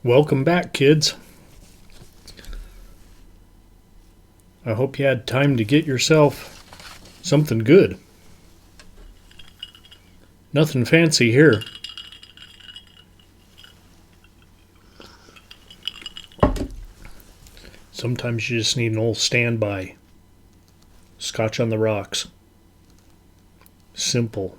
Welcome back, kids. I hope you had time to get yourself something good. Nothing fancy here. Sometimes you just need an old standby. Scotch on the rocks. Simple.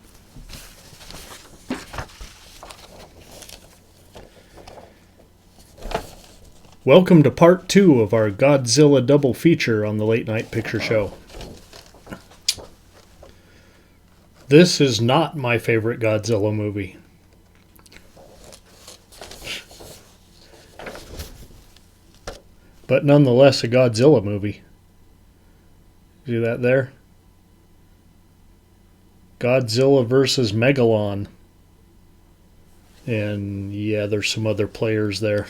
Welcome to part 2 of our Godzilla double feature on the Late Night Picture Show. This is not my favorite Godzilla movie. But nonetheless a Godzilla movie. See that there? Godzilla versus Megalon. And yeah, there's some other players there.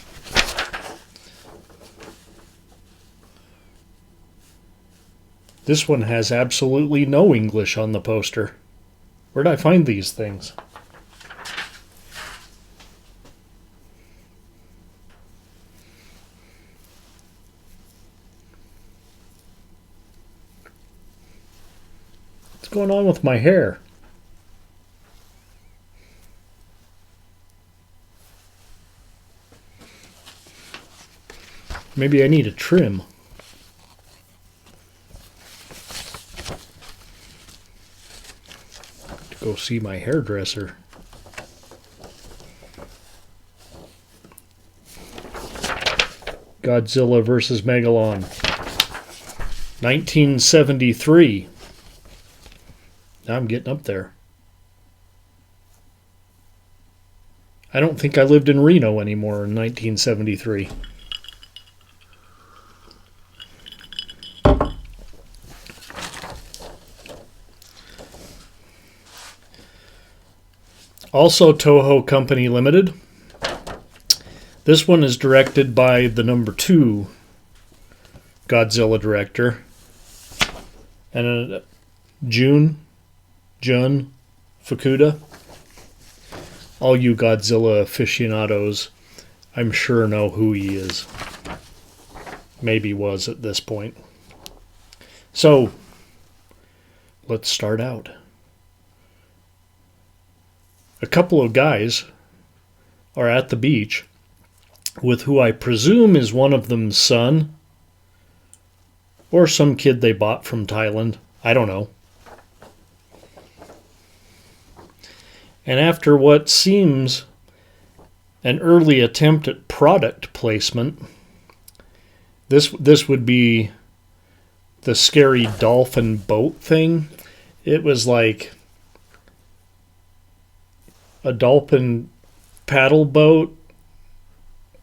This one has absolutely no English on the poster. Where'd I find these things? What's going on with my hair? Maybe I need a trim. Go see my hairdresser. Godzilla vs. Megalon. 1973. Now I'm getting up there. I don't think I lived in Reno anymore in 1973. Also Toho Company Limited. This one is directed by the number 2 Godzilla director. And Jun Fukuda. All you Godzilla aficionados, I'm sure know who he is. Maybe was at this point. So, let's start out. A couple of guys are at the beach with who I presume is one of them's son or some kid they bought from Thailand. I don't know. And after what seems an early attempt at product placement, this would be the scary dolphin boat thing. It was like a dolphin paddle boat.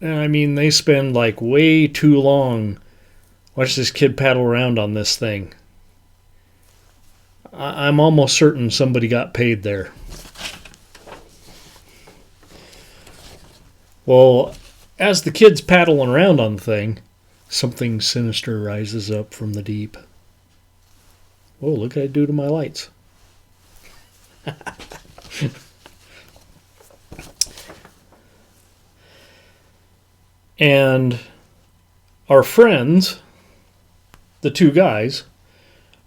I mean, they spend like way too long. Watch this kid paddle around on this thing. I'm almost certain somebody got paid there. Well, as the kid's paddling around on the thing, something sinister rises up from the deep. Oh, look what I do to my lights. And our friends, the 2 guys,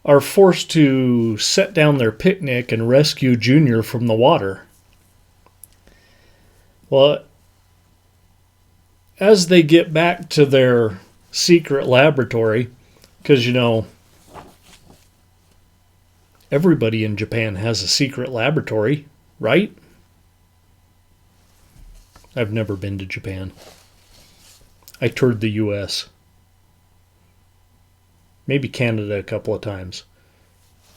are forced to set down their picnic and rescue Junior from the water. Well, as they get back to their secret laboratory, because, you know, everybody in Japan has a secret laboratory, right? I've never been to Japan. I toured the U.S. Maybe Canada a couple of times.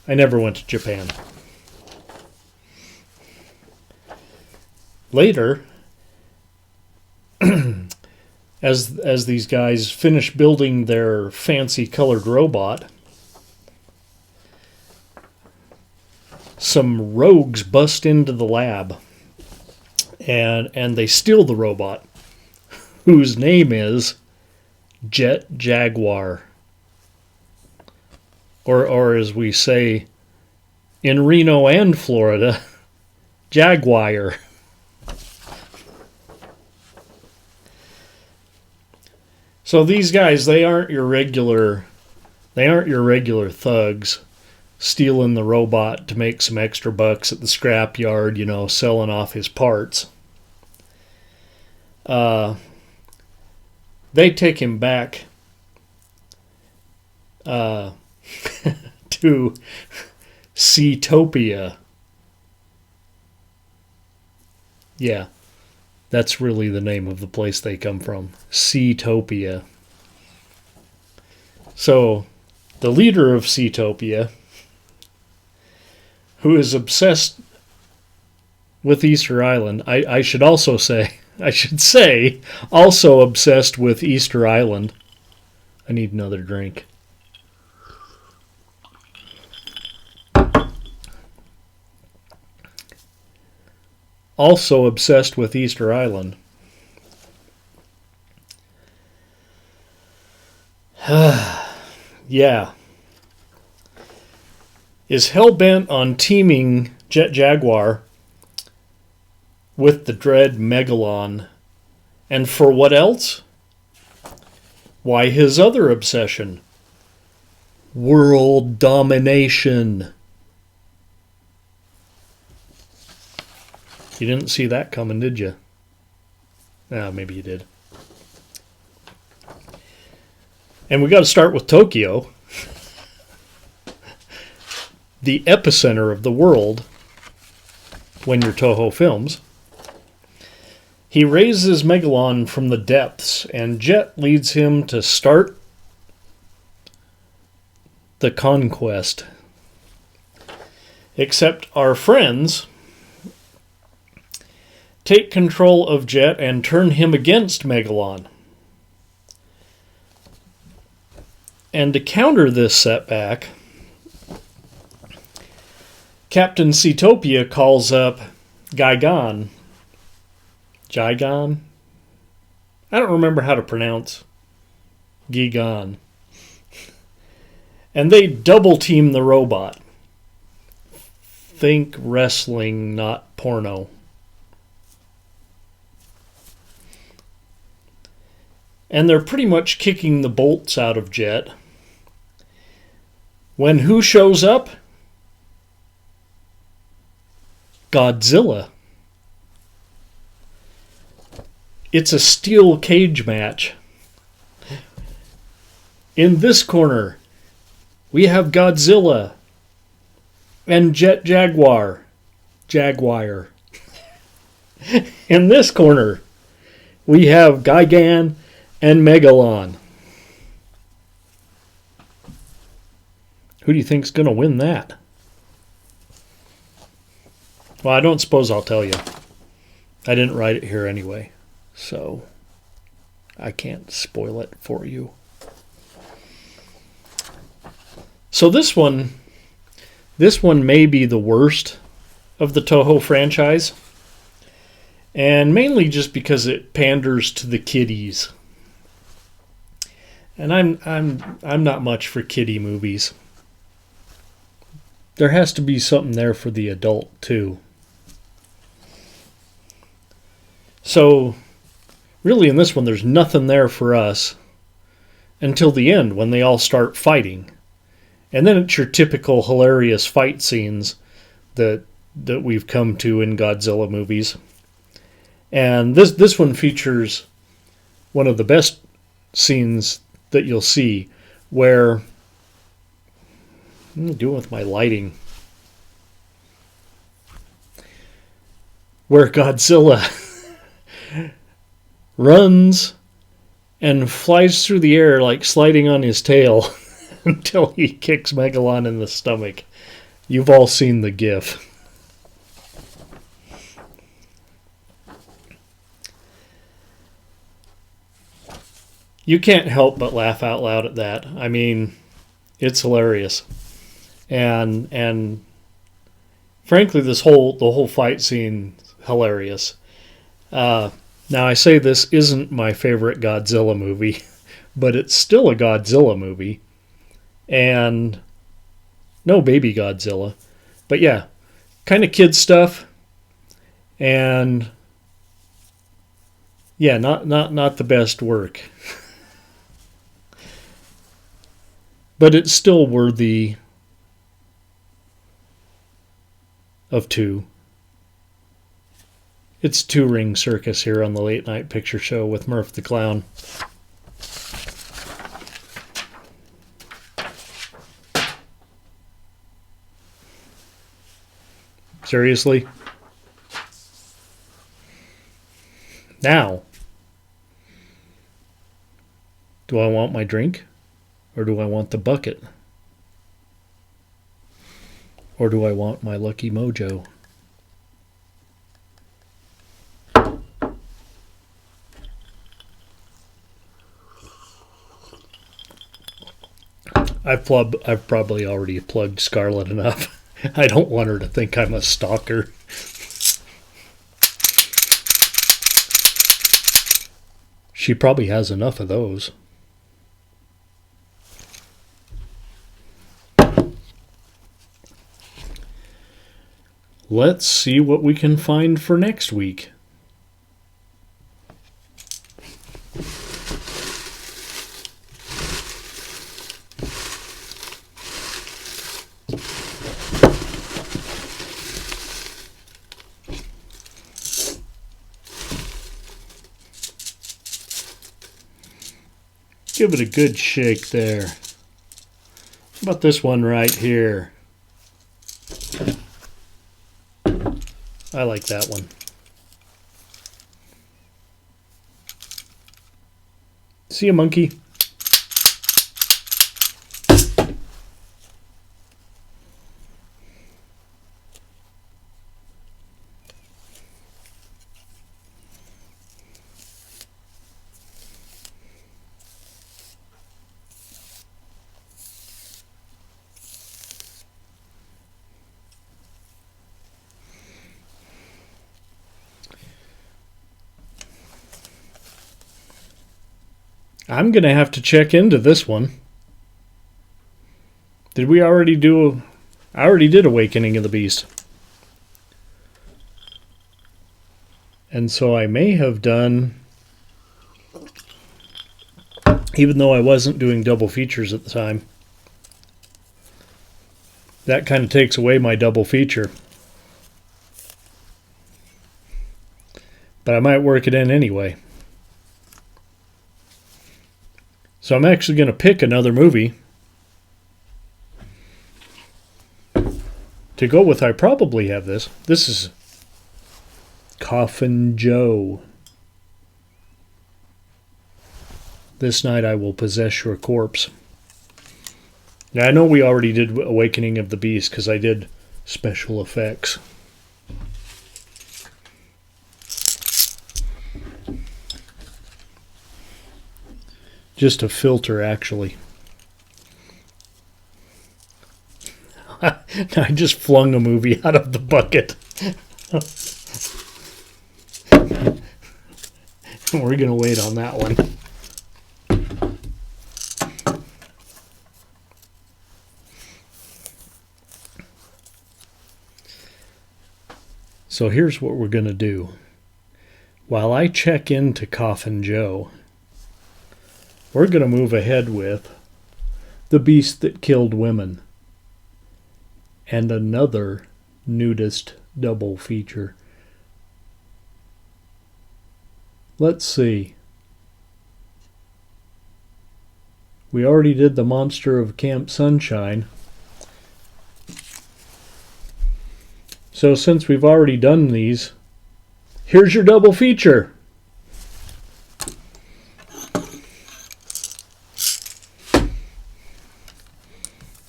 I never went to Japan. Later, as these guys finish building their fancy colored robot, some rogues bust into the lab and they steal the robot, whose name is Jet Jaguar. Or as we say in Reno and Florida, Jaguar. So these guys, they aren't your regular thugs stealing the robot to make some extra bucks at the scrapyard, selling off his parts. They take him back to Seatopia. Yeah, that's really the name of the place they come from. Seatopia. So, the leader of Seatopia, who is obsessed with Easter Island, I should say, also obsessed with Easter Island. I need another drink. Also obsessed with Easter Island. Yeah. Is hell-bent on teaming Jet Jaguar with the dread Megalon. And for what else? Why, his other obsession. World domination. You didn't see that coming, did you? Maybe you did. And we got to start with Tokyo, the epicenter of the world when you're Toho Films. He raises Megalon from the depths, and Jet leads him to start the conquest. Except our friends take control of Jet and turn him against Megalon. And to counter this setback, Captain Seatopia calls up Gigon. Gigon? I don't remember how to pronounce Gigon. And they double team the robot. Think wrestling, not porno. And they're pretty much kicking the bolts out of Jet. When who shows up? Godzilla. It's a steel cage match. In this corner, we have Godzilla and Jet Jaguar. Jaguar. In this corner, we have Gigan and Megalon. Who do you think's going to win that? Well, I don't suppose I'll tell you. I didn't write it here anyway, so I can't spoil it for you. So this one may be the worst of the Toho franchise, and mainly just because it panders to the kiddies. And I'm not much for kiddie movies. There has to be something there for the adult too. So, really in this one there's nothing there for us until the end when they all start fighting. And then it's your typical hilarious fight scenes that we've come to in Godzilla movies. And this one features one of the best scenes that you'll see, where I'm doing with my lighting, where Godzilla runs and flies through the air like sliding on his tail until he kicks Megalon in the stomach. You've all seen the GIF. You can't help but laugh out loud at that. I mean, it's hilarious. And frankly, the whole fight scene hilarious. Now I say this isn't my favorite Godzilla movie, but it's still a Godzilla movie. And no baby Godzilla. But yeah, kind of kid stuff. And yeah, not the best work. But it's still worthy of two. It's two-ring circus here on the Late Night Picture Show with Murph the Clown. Seriously? Now, do I want my drink? Or do I want the bucket? Or do I want my lucky mojo? I've probably already plugged Scarlett enough. I don't want her to think I'm a stalker. She probably has enough of those. Let's see what we can find for next week. Give it a good shake there. How about this one right here? I like that one. See you, monkey. I'm going to have to check into this one. Did we already do... I already did Awakening of the Beast. And so I may have done... Even though I wasn't doing double features at the time. That kind of takes away my double feature. But I might work it in anyway. So I'm actually going to pick another movie to go with. I probably have this. This is Coffin Joe. This night I will possess your corpse. Now I know we already did Awakening of the Beast because I did special effects. Just a filter, actually. I just flung a movie out of the bucket. We're going to wait on that one. So here's what we're going to do. While I check into Coffin Joe, we're going to move ahead with The Beast That Killed Women and another nudist double feature. Let's see. We already did The Monster of Camp Sunshine. So since we've already done these, here's your double feature.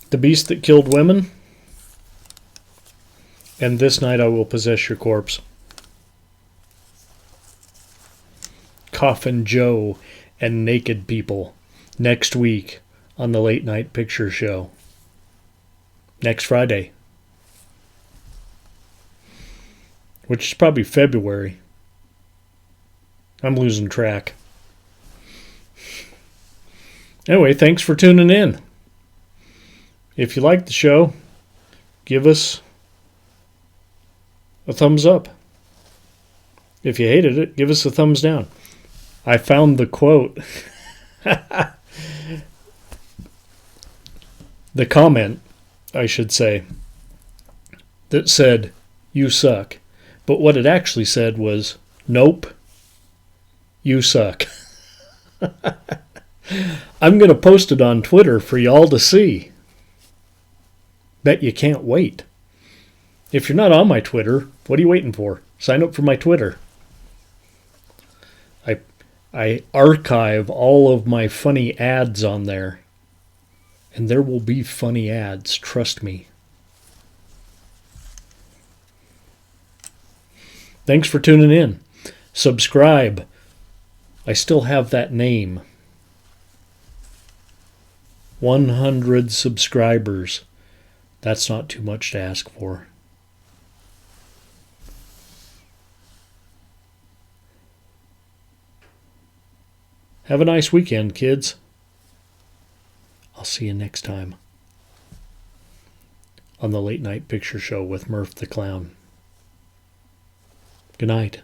The Beast That Killed Women, and This Night I Will Possess Your Corpse. Coffin Joe and Naked People next week on the Late Night Picture Show. Next Friday. Which is probably February. I'm losing track. Anyway, thanks for tuning in. If you like the show, give us a thumbs up. If you hated it, give us a thumbs down. I found the quote. the comment, I should say, that said, "You suck." But what it actually said was, "Nope, you suck." I'm going to post it on Twitter for y'all to see. Bet you can't wait. If you're not on my Twitter, what are you waiting for? Sign up for my Twitter. I archive all of my funny ads on there. And there will be funny ads, trust me. Thanks for tuning in. Subscribe. I still have that name. 100 subscribers. That's not too much to ask for. Have a nice weekend, kids. I'll see you next time on the Late Night Picture Show with Murph the Clown. Good night.